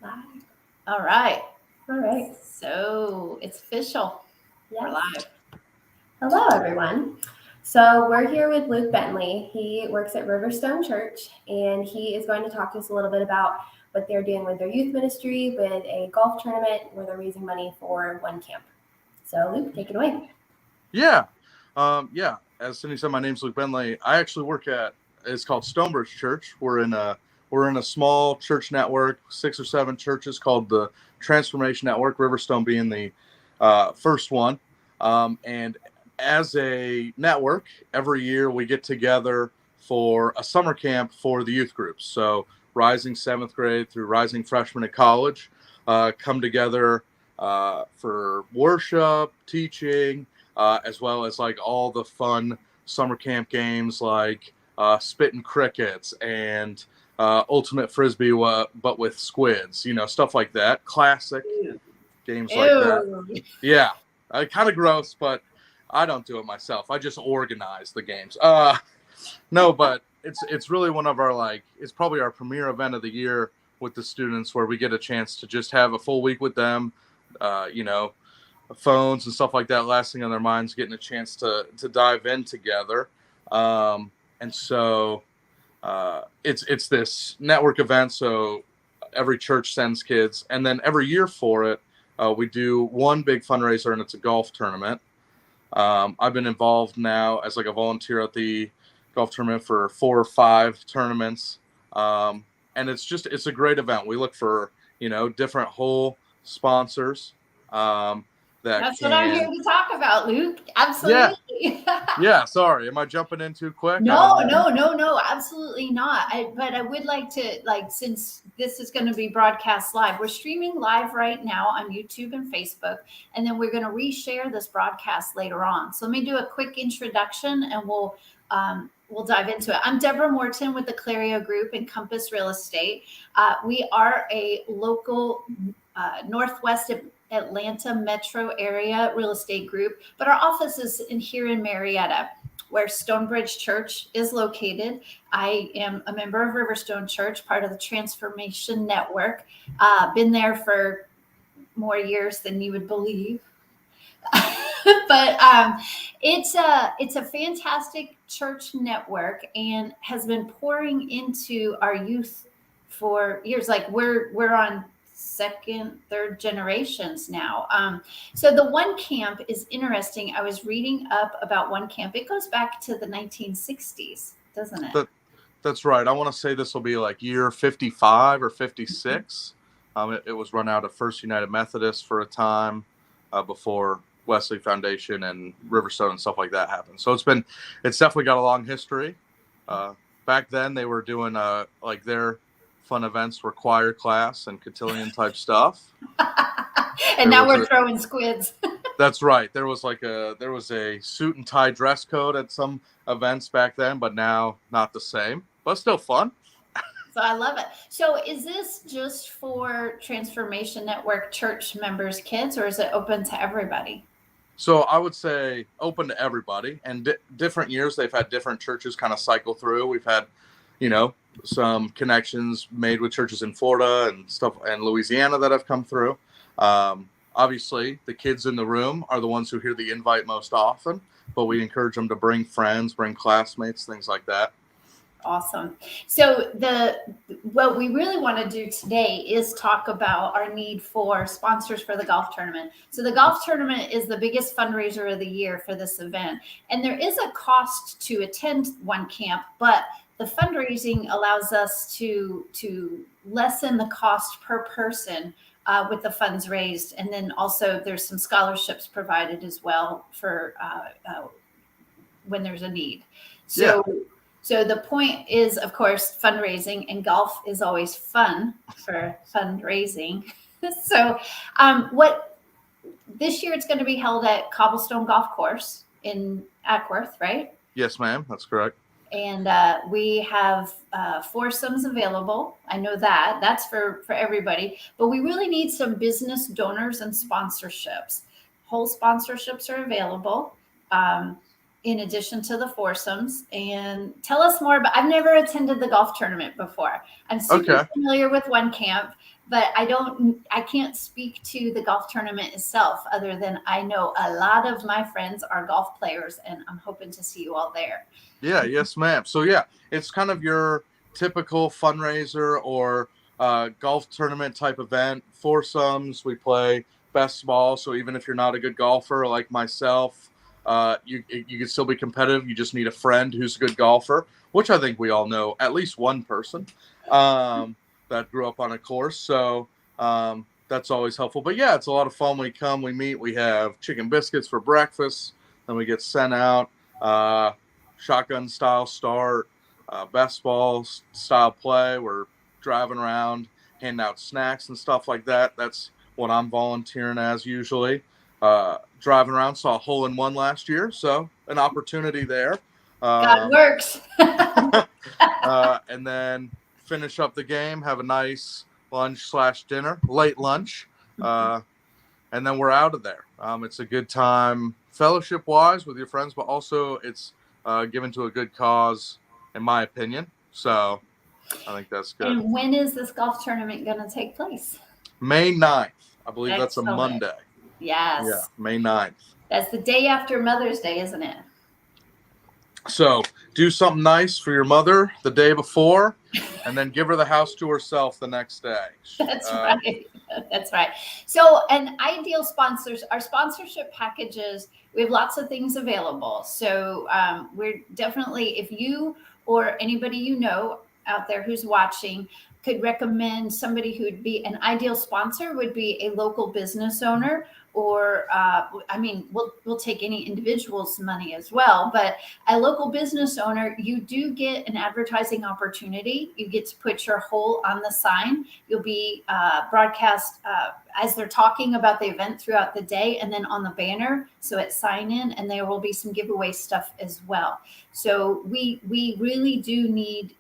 Live. All right. All right. So it's official. Yes. We're live. Hello, everyone. So we're here with Luke Bentley. He works at Riverstone Church, and he is going to talk to us a little bit about what they're doing with their youth ministry, with a golf tournament where they're raising money for one camp. So, Luke, take it away. Yeah. As Cindy said, my name's Luke Bentley. I actually work at, it's called Stonebridge Church. We're in a small church network, 6 or 7 churches called the Transformation Network, Riverstone being the first one. And as a network, every year we get together for a summer camp for the youth groups. So rising 7th grade through rising freshmen at college come together for worship, teaching, as well as like all the fun summer camp games like spitting crickets and ultimate frisbee, but with squids, stuff like that. Classic games like that. Yeah, kind of gross, but I don't do it myself. I just organize the games. No, but it's really one of our it's probably our premier event of the year with the students, where we get a chance to just have a full week with them. Phones and stuff like that lasting on their minds, getting a chance to dive in together. And so it's this network event. So every church sends kids, and then every year for it, we do one big fundraiser, and it's a golf tournament. I've been involved now as like a volunteer at the golf tournament for 4 or 5 tournaments. And it's a great event. We look for, different hole sponsors. That's what I'm here to talk about, Luke. Absolutely. Yeah. Sorry. Am I jumping in too quick? No, absolutely not. But I would like to, since this is going to be broadcast live, we're streaming live right now on YouTube and Facebook, and then we're going to reshare this broadcast later on. So let me do a quick introduction, and we'll dive into it. I'm Deborah Morton with the Clario Group and Compass Real Estate. We are a local Northwest Atlanta metro area real estate group, but our office is here in Marietta, where Stonebridge Church is located. I am a member of Riverstone Church, part of the Transformation Network. Been there for more years than you would believe. But it's a fantastic church network, and has been pouring into our youth for years. Like we're on 2nd, 3rd generations now. So the one camp is interesting. I was reading up about one camp. It goes back to the 1960s, doesn't it? That's right. I want to say this will be like year 55 or 56. It was run out of First United Methodist for a time before Wesley Foundation and Riverstone and stuff like that happened. So it's definitely got a long history. Back then they were doing their fun events were choir class and cotillion type stuff. And now we're throwing squids. That's right. There was a suit and tie dress code at some events back then, but now not the same, but still fun. So I love it. So is this just for Transformation Network church members' kids, or is it open to everybody? So I would say open to everybody, and different years they've had different churches kind of cycle through. We've had, some connections made with churches in Florida and stuff and Louisiana that have come through. Obviously the kids in the room are the ones who hear the invite most often, but we encourage them to bring friends, bring classmates, things like that. Awesome. So what we really want to do today is talk about our need for sponsors for the golf tournament. So the golf tournament is the biggest fundraiser of the year for this event. And there is a cost to attend one camp, but the fundraising allows us to lessen the cost per person with the funds raised. And then also there's some scholarships provided as well for when there's a need. So the point is, of course, fundraising, and golf is always fun for fundraising. So this year it's going to be held at Cobblestone Golf Course in Ackworth, right? Yes, ma'am. That's correct. And we have foursomes available. I know that's for everybody, but we really need some business donors and sponsorships. Whole sponsorships are available. in addition to the foursomes. And tell us more about, I've never attended the golf tournament before. I'm super familiar with one camp, but I can't speak to the golf tournament itself other than I know a lot of my friends are golf players, and I'm hoping to see you all there. Yeah, yes, ma'am. So yeah, it's kind of your typical fundraiser or golf tournament type event. Foursomes, we play best ball. So even if you're not a good golfer like myself, you can still be competitive. You just need a friend who's a good golfer, which I think we all know at least one person that grew up on a course. So that's always helpful. But yeah, it's a lot of fun. We come, we meet, we have chicken biscuits for breakfast, then we get sent out. Shotgun style start, best ball style play. We're driving around, handing out snacks and stuff like that. That's what I'm volunteering as usually. Driving around, saw a hole in one last year, so an opportunity there. God works. And then finish up the game, have a nice lunch/dinner, late lunch, and then we're out of there. It's a good time fellowship-wise with your friends, but also it's given to a good cause, in my opinion. So I think that's good. And when is this golf tournament going to take place? May 9th. I believe Excellent. That's a Monday. Yes. Yeah, May 9th. That's the day after Mother's Day, isn't it? So do something nice for your mother the day before, and then give her the house to herself the next day. That's right. That's right. So, and ideal sponsors, our sponsorship packages, we have lots of things available. So we're definitely, if you or anybody you know out there who's watching could recommend somebody who'd be an ideal sponsor, would be a local business owner, or we'll take any individual's money as well, but a local business owner, you do get an advertising opportunity. You get to put your hole on the sign. You'll be broadcast as they're talking about the event throughout the day, and then on the banner, so at sign in, and there will be some giveaway stuff as well. So we really do need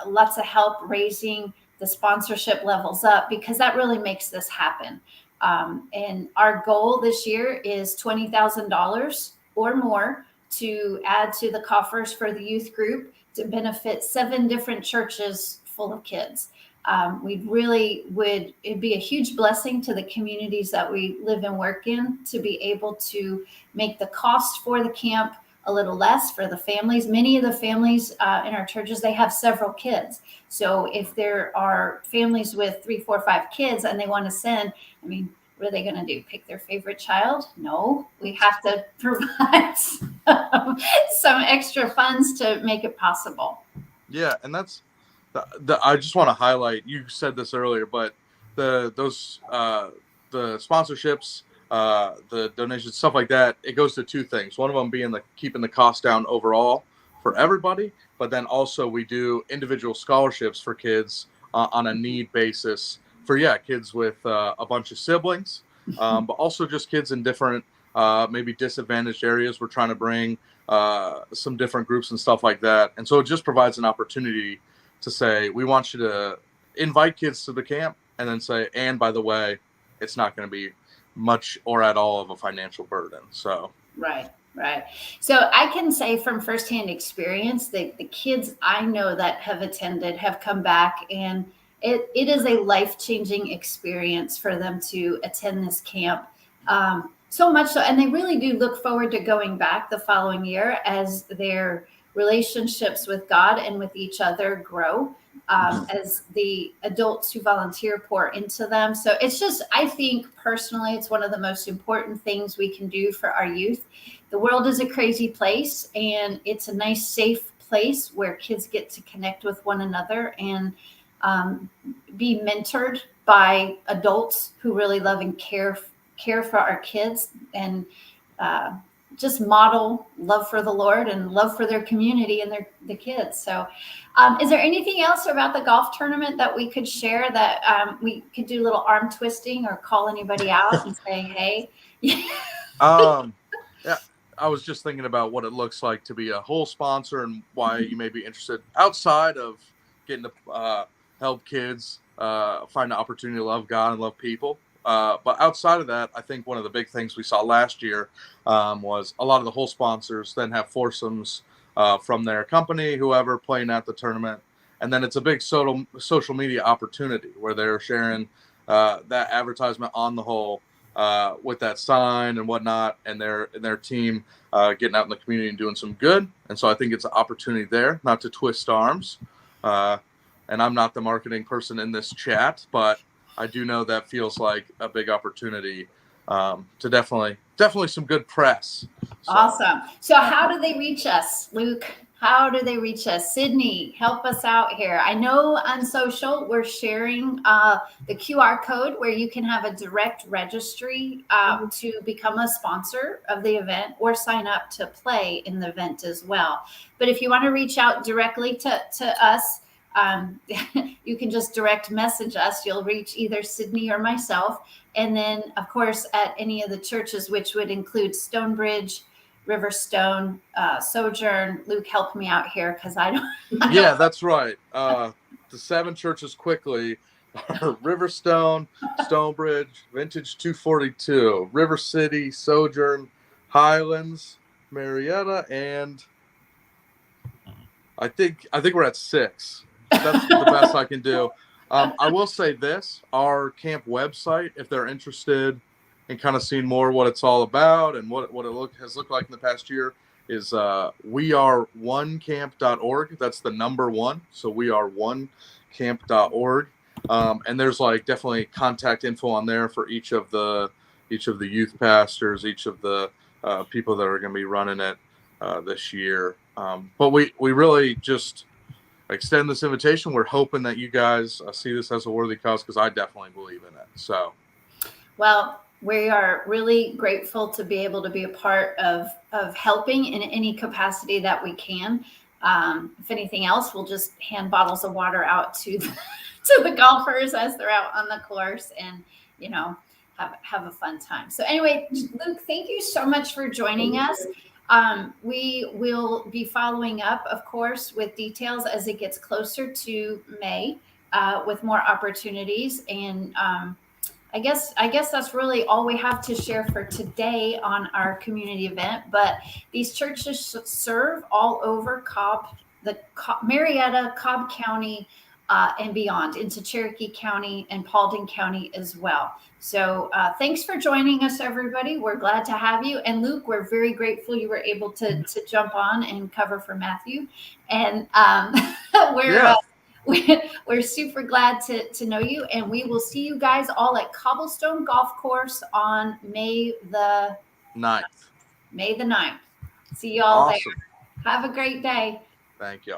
lots of help raising the sponsorship levels up, because that really makes this happen. And our goal this year is $20,000 or more to add to the coffers for the youth group to benefit 7 different churches full of kids. It'd be a huge blessing to the communities that we live and work in to be able to make the cost for the camp a little less for the families. Many of the families in our churches, they have several kids. So if there are families with 3, 4, 5 kids and they want to send, what are they going to do? Pick their favorite child? No, we have to provide some extra funds to make it possible. Yeah, and that's I just want to highlight. You said this earlier, but the sponsorships, the donations, stuff like that, it goes to 2 things. One of them being keeping the cost down overall for everybody, but then also we do individual scholarships for kids on a need basis for kids with a bunch of siblings, but also just kids in different maybe disadvantaged areas. We're trying to bring some different groups and stuff like that, and so it just provides an opportunity to say, we want you to invite kids to the camp, and then say, and by the way, it's not going to be much or at all of a financial burden. So right. So I can say from firsthand experience that the kids I know that have attended have come back, and it is a life-changing experience for them to attend this camp. So much so, and they really do look forward to going back the following year as their relationships with God and with each other grow, as the adults who volunteer pour into them. So it's just, I think personally, it's one of the most important things we can do for our youth. The world is a crazy place, and it's a nice, safe place where kids get to connect with one another and be mentored by adults who really love and care for our kids, and just model love for the Lord and love for their community and the kids. So is there anything else about the golf tournament that we could share, that we could do a little arm twisting or call anybody out and say, hey? Yeah, I was just thinking about what it looks like to be a whole sponsor and why you may be interested outside of getting to help kids find an opportunity to love God and love people. but outside of that, I think one of the big things we saw last year was a lot of the whole sponsors then have foursomes from their company, whoever playing at the tournament. And then it's a big social media opportunity where they're sharing that advertisement on the whole with that sign and whatnot, and their team getting out in the community and doing some good. And so I think it's an opportunity there, not to twist arms. And I'm not the marketing person in this chat, but I do know that feels like a big opportunity to definitely some good press. So. Awesome. So how do they reach us, Luke? How do they reach us? Sydney, help us out here. I know on social we're sharing the QR code where you can have a direct registry to become a sponsor of the event or sign up to play in the event as well. But if you want to reach out directly to us, you can just direct message us. You'll reach either Sydney or myself. And then, of course, at any of the churches, which would include Stonebridge, Riverstone, Sojourn. Luke, help me out here because I don't. Yeah, that's right. The 7 churches quickly are Riverstone, Stonebridge, Vintage 242, River City, Sojourn, Highlands, Marietta, and I think we're at 6. That's the best I can do. I will say this: our camp website, if they're interested in kind of seeing more what it's all about and what it has looked like in the past year, is weareonecamp.org. That's the number 1. So weareonecamp.org. And there's like definitely contact info on there for each of the youth pastors, each of the people that are going to be running it this year. But we really just extend this invitation. We're hoping that you guys see this as a worthy cause, because I definitely believe in it. So, well, we are really grateful to be able to be a part of helping in any capacity that we can. If anything else, we'll just hand bottles of water out to the golfers as they're out on the course, and have a fun time. So anyway, Luke, thank you so much for joining us. We will be following up, of course, with details as it gets closer to May, with more opportunities. And I guess that's really all we have to share for today on our community event. But these churches serve all over Marietta, Cobb County, and beyond, into Cherokee County and Paulding County as well. So thanks for joining us, everybody. We're glad to have you. And Luke, we're very grateful you were able to jump on and cover for Matthew. And we're super glad to know you. And we will see you guys all at Cobblestone Golf Course on May the 9th. See you all there. Have a great day. Thank you.